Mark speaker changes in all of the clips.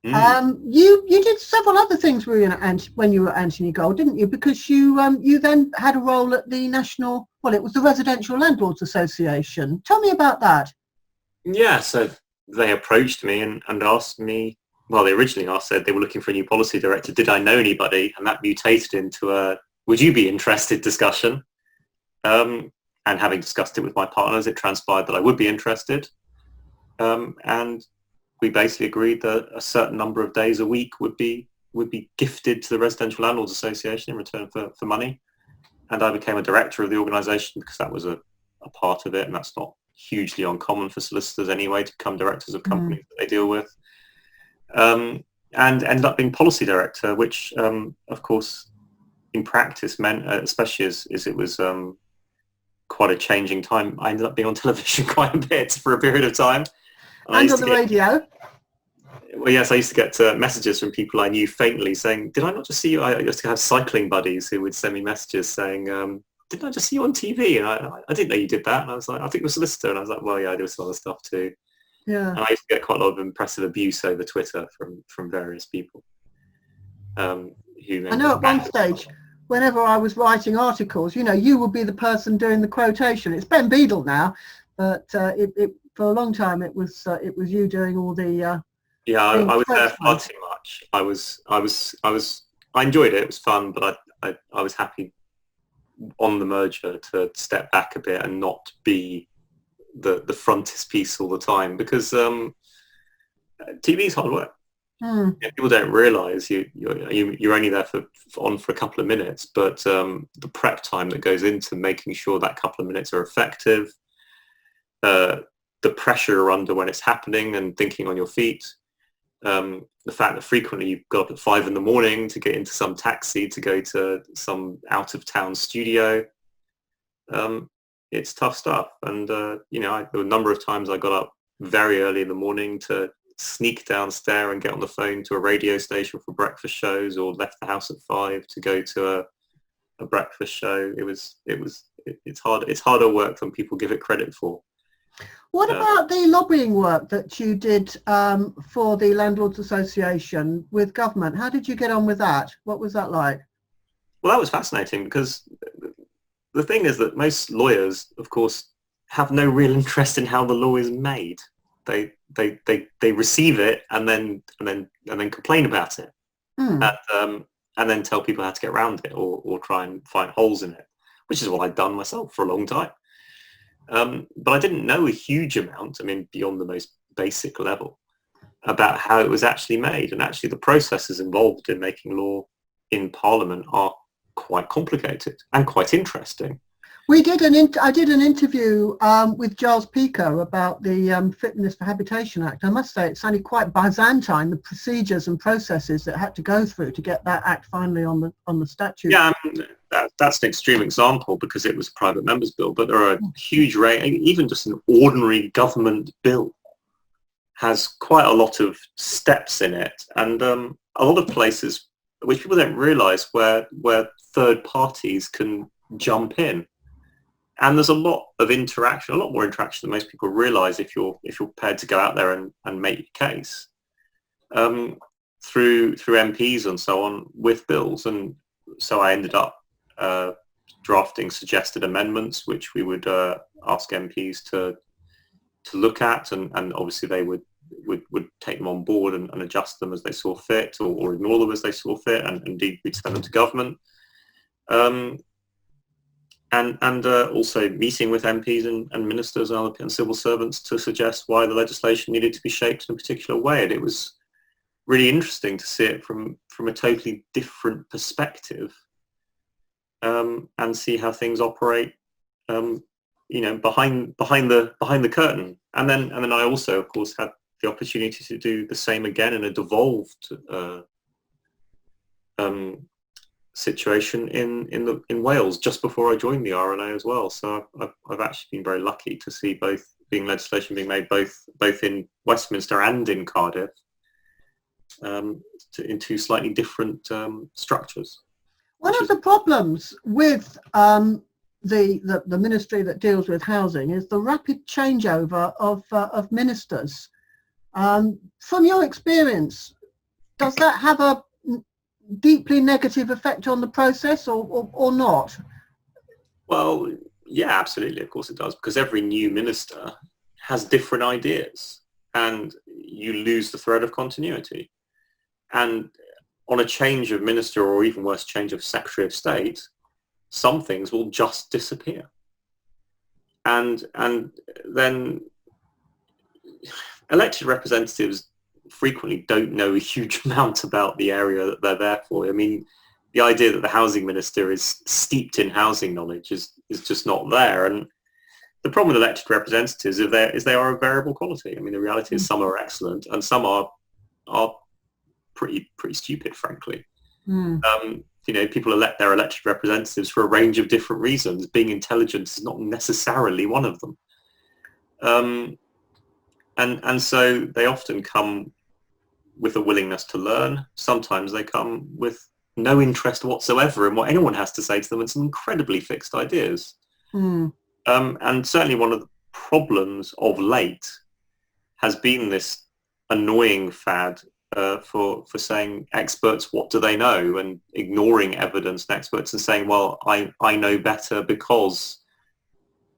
Speaker 1: You did several other things when you were at Anthony Gold, didn't you? Because you then had a role at the it was the Residential Landlords Association. Tell me about that.
Speaker 2: Yeah, so they approached me and asked me, well, they originally said they were looking for a new policy director. Did I know anybody? And that mutated into a, would you be interested discussion? And having discussed it with my partners, it transpired that I would be interested. And we basically agreed that a certain number of days a week would be gifted to the Residential Landlords Association in return for money. And I became a director of the organisation because that was a part of it, and that's not hugely uncommon for solicitors anyway to become directors of companies that they deal with. And ended up being policy director, which of course in practice meant, especially as it was quite a changing time, I ended up being on television quite a bit for a period of time.
Speaker 1: And on the radio.
Speaker 2: Well, yes, I used to get messages from people I knew faintly saying, did I not just see you? I used to have cycling buddies who would send me messages saying, didn't I just see you on TV? And I didn't know you did that. And I was like, I think you're a solicitor. And I was like, well, yeah, I do some other stuff too.
Speaker 1: Yeah.
Speaker 2: And I used to get quite a lot of impressive abuse over Twitter from various people. I
Speaker 1: know at one stage, whenever I was writing articles, you would be the person doing the quotation. It's Ben Beadle now, but for a long time it was you doing all the.
Speaker 2: I was there far too much. I enjoyed it. It was fun, but I was happy on the merger to step back a bit and not be the frontispiece all the time, because TV is hard work. People don't realise you're only there for a couple of minutes, but the prep time that goes into making sure that couple of minutes are effective, the pressure you're under when it's happening and thinking on your feet, the fact that frequently you've got up at 5 a.m. to get into some taxi to go to some out of town studio. It's tough stuff. And, there were a number of times I got up very early in the morning to sneak downstairs and get on the phone to a radio station for breakfast shows, or left the house at 5 to go to a breakfast show. It's hard. It's harder work than people give it credit for.
Speaker 1: What about the lobbying work that you did for the Landlords Association with government? How did you get on with that? What was that like?
Speaker 2: Well, that was fascinating, because the thing is that most lawyers, of course, have no real interest in how the law is made. They receive it and then complain about it, and then tell people how to get around it, or try and find holes in it, which is what I'd done myself for a long time. But I didn't know a huge amount, beyond the most basic level, about how it was actually made. And actually the processes involved in making law in Parliament are quite complicated and quite interesting.
Speaker 1: I did an interview with Giles Pico about the Fitness for Habitation Act. I must say it sounded quite Byzantine, the procedures and processes that had to go through to get that act finally on the statute.
Speaker 2: Yeah, that's an extreme example because it was a private member's bill, but there are a huge range. Even just an ordinary government bill has quite a lot of steps in it, and a lot of places which people don't realise where third parties can jump in. And there's a lot of interaction, a lot more interaction than most people realise if you're prepared to go out there and make your case through MPs and so on with bills. And so I ended up drafting suggested amendments, which we would ask MPs to look at, and obviously they would take them on board and adjust them as they saw fit, or ignore them as they saw fit, and indeed we'd send them to government. And also meeting with MPs and ministers and civil servants to suggest why the legislation needed to be shaped in a particular way. And it was really interesting to see it from a totally different perspective, and see how things operate, behind the curtain. And then I also, of course, had the opportunity to do the same again in a devolved situation in Wales just before I joined the RLA as well. So I've actually been very lucky to see legislation being made both in Westminster and in Cardiff, in two slightly different structures.
Speaker 1: One of the problems with the ministry that deals with housing is the rapid changeover of ministers. From your experience, does that have a deeply negative effect on the process, or not?
Speaker 2: Well, yeah, absolutely. Of course it does, because every new minister has different ideas and you lose the thread of continuity. And on a change of minister, or even worse, change of Secretary of State, some things will just disappear. And then elected representatives frequently don't know a huge amount about the area that they're there for. I mean, the idea that the housing minister is steeped in housing knowledge is just not there. And the problem with elected representatives is they are of variable quality. I mean, the reality is some are excellent and some are pretty stupid, frankly. People elect their elected representatives for a range of different reasons. Being intelligent is not necessarily one of them. And so they often come with a willingness to learn. Sometimes they come with no interest whatsoever in what anyone has to say to them, and some incredibly fixed ideas. And certainly one of the problems of late has been this annoying fad for saying experts, what do they know, and ignoring evidence and experts and saying, well, I know better because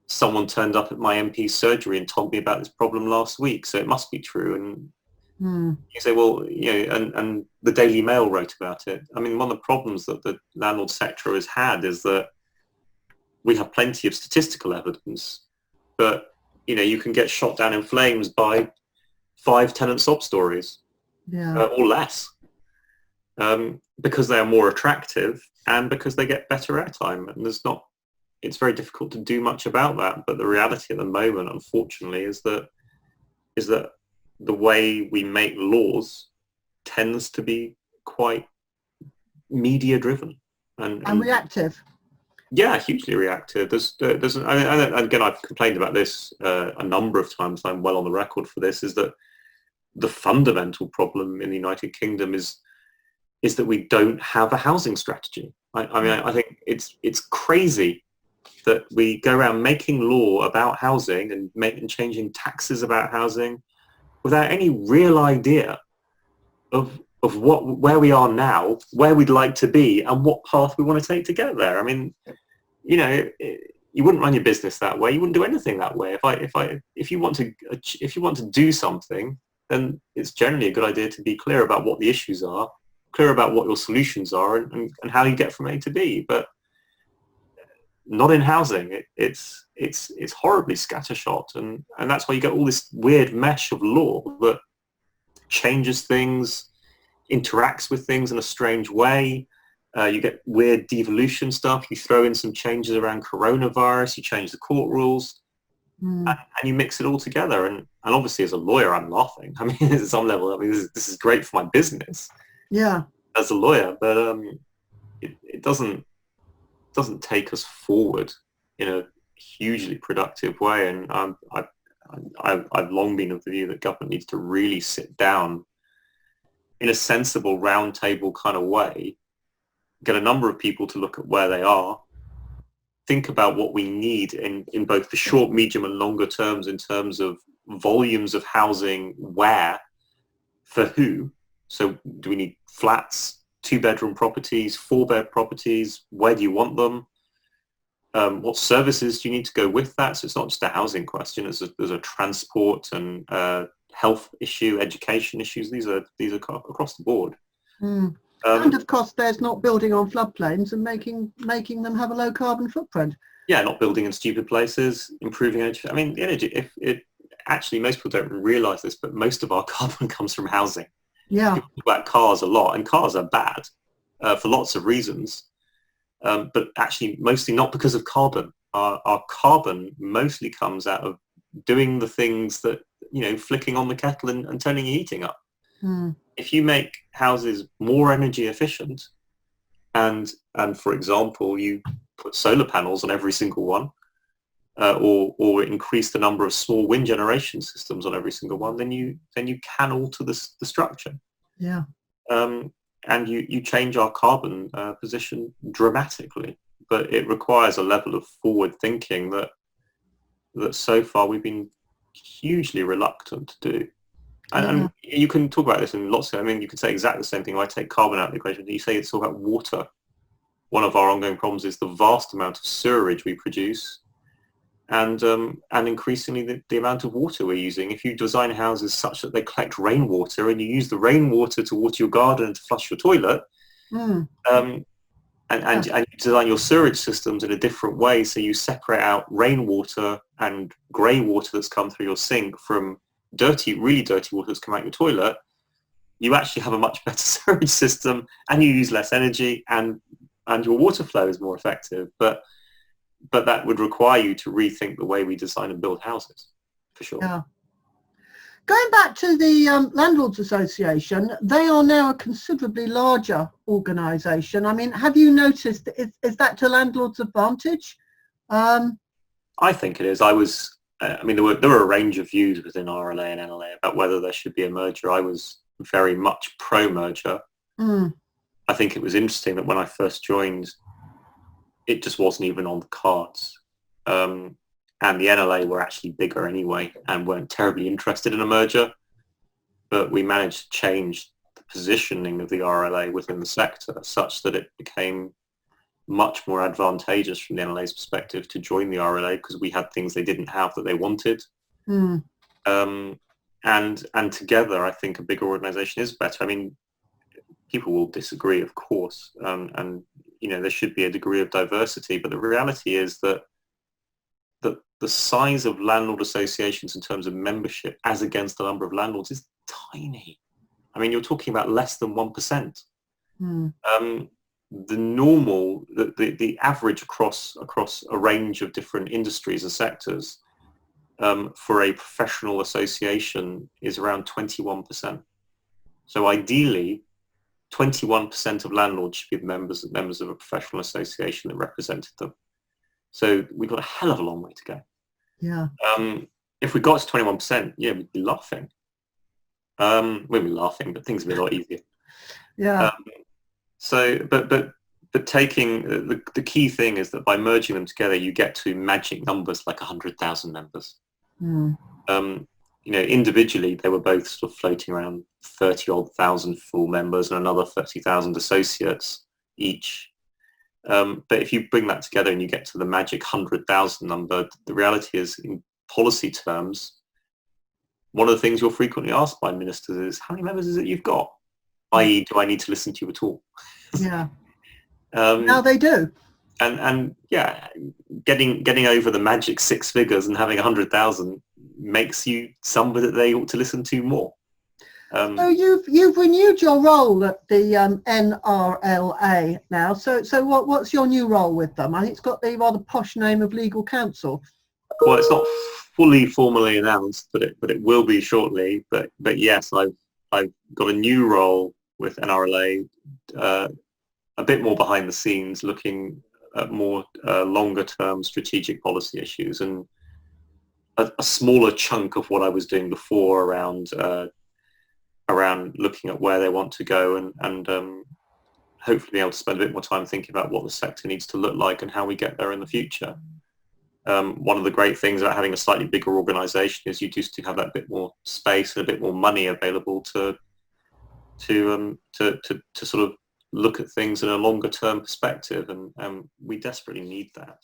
Speaker 2: someone turned up at my MP's surgery and told me about this problem last week, so it must be true. And you say, well, and the Daily Mail wrote about it. I mean, one of the problems that the landlord sector has had is that we have plenty of statistical evidence, but you can get shot down in flames by 5 tenant sob stories, or less, because they are more attractive and because they get better airtime. And it's very difficult to do much about that. But the reality at the moment, unfortunately, is that the way we make laws tends to be quite media driven and reactive. Yeah, hugely reactive. Again, I've complained about this a number of times. I'm well on the record for this. Is that the fundamental problem in the United Kingdom is that we don't have a housing strategy. I think it's crazy that we go around making law about housing and changing taxes about housing without any real idea of where we are now, where we'd like to be, and what path we want to take to get there. I mean, you wouldn't run your business that way. You wouldn't do anything that way. If you want to do something, then it's generally a good idea to be clear about what the issues are, clear about what your solutions are, and how you get from A to B. But not in housing. It's horribly scattershot, and that's why you get all this weird mesh of law that changes things, interacts with things in a strange way. You get weird devolution stuff. You throw in some changes around coronavirus. You change the court rules, and you mix it all together. And obviously, as a lawyer, I'm laughing. I mean, at some level, I mean, this is great for my business. Yeah. As a lawyer, but it doesn't take us forward in a hugely productive way. And I've long been of the view that government needs to really sit down in a sensible round table kind of way, get a number of people to look at where they are, think about what we need in both the short, medium and longer terms in terms of volumes of housing, where, for who. So do we need flats, 2-bedroom properties, 4-bed properties? Where do you want them? What services do you need to go with that? So it's not just a housing question. There's a transport and health issue, education issues. These are across the board. And of course, there's not building on floodplains and making them have a low carbon footprint. Yeah, not building in stupid places, improving energy. I mean, the energy. Actually, most people don't realise this, but most of our carbon comes from housing. Yeah. People talk about cars a lot, and cars are bad for lots of reasons, but actually mostly not because of carbon. Our carbon mostly comes out of doing the things that, flicking on the kettle and turning your heating up. If you make houses more energy efficient and for example, you put solar panels on every single one, or increase the number of small wind generation systems on every single one, then you can alter the structure. Yeah. And you change our carbon position dramatically, but it requires a level of forward thinking that so far we've been hugely reluctant to do. And you can talk about this in lots of, I mean, you could say exactly the same thing. If I take carbon out of the equation, you say it's all about water. One of our ongoing problems is the vast amount of sewerage we produce, and increasingly the amount of water we're using. If you design houses such that they collect rainwater and you use the rainwater to water your garden and to flush your toilet, and you design your sewerage systems in a different way, so you separate out rainwater and grey water that's come through your sink from really dirty water that's come out your toilet, you actually have a much better sewerage system, and you use less energy, and your water flow is more effective. But that would require you to rethink the way we design and build houses, for sure.
Speaker 1: Yeah. Going back to the Landlords Association, they are now a considerably larger organisation. I mean, have you noticed, is that to landlords' advantage?
Speaker 2: I think it is. I mean, there were a range of views within RLA and NLA about whether there should be a merger. I was very much pro-merger. I think it was interesting that when I first joined, it just wasn't even on the cards. And the NLA were actually bigger anyway and weren't terribly interested in a merger. But we managed to change the positioning of the RLA within the sector such that it became much more advantageous from the NLA's perspective to join the RLA, because we had things they didn't have that they wanted. And together, I think a bigger organisation is better. I mean, people will disagree, of course, and you know, there should be a degree of diversity, but the reality is that the size of landlord associations in terms of membership as against the number of landlords is tiny. I mean, you're talking about less than 1%. The average across a range of different industries and sectors for a professional association is around 21%. So ideally, 21% of landlords should be members of a professional association that represented them. So we've got a hell of a long way to go.
Speaker 1: Yeah.
Speaker 2: If we got to 21%, yeah, we'd be laughing. We'd be laughing, but things would be a lot easier.
Speaker 1: Yeah.
Speaker 2: But taking the key thing is that by merging them together, you get to magic numbers like 100,000 members. You know, individually, they were both sort of floating around 30-odd thousand full members and another 30,000 associates each. But if you bring that together and you get to the magic 100,000 number, the reality is, in policy terms, one of the things you're frequently asked by ministers is, how many members is it you've got? I.e., do I need to listen to you at all?
Speaker 1: Yeah. Now they do.
Speaker 2: And yeah, getting over the magic six figures and having 100,000 makes you somebody that they ought to listen to more.
Speaker 1: So you've renewed your role at the NRLA now. So what's your new role with them? I think it's got the rather posh name of legal counsel.
Speaker 2: Well, it's not fully formally announced, but it will be shortly. But yes, I've got a new role with NRLA, a bit more behind the scenes, looking at more longer term strategic policy issues, and a smaller chunk of what I was doing before around looking at where they want to go, and hopefully be able to spend a bit more time thinking about what the sector needs to look like and how we get there in the future. One of the great things about having a slightly bigger organisation is you just have that bit more space and a bit more money available to sort of look at things in a longer term perspective, and we desperately need that.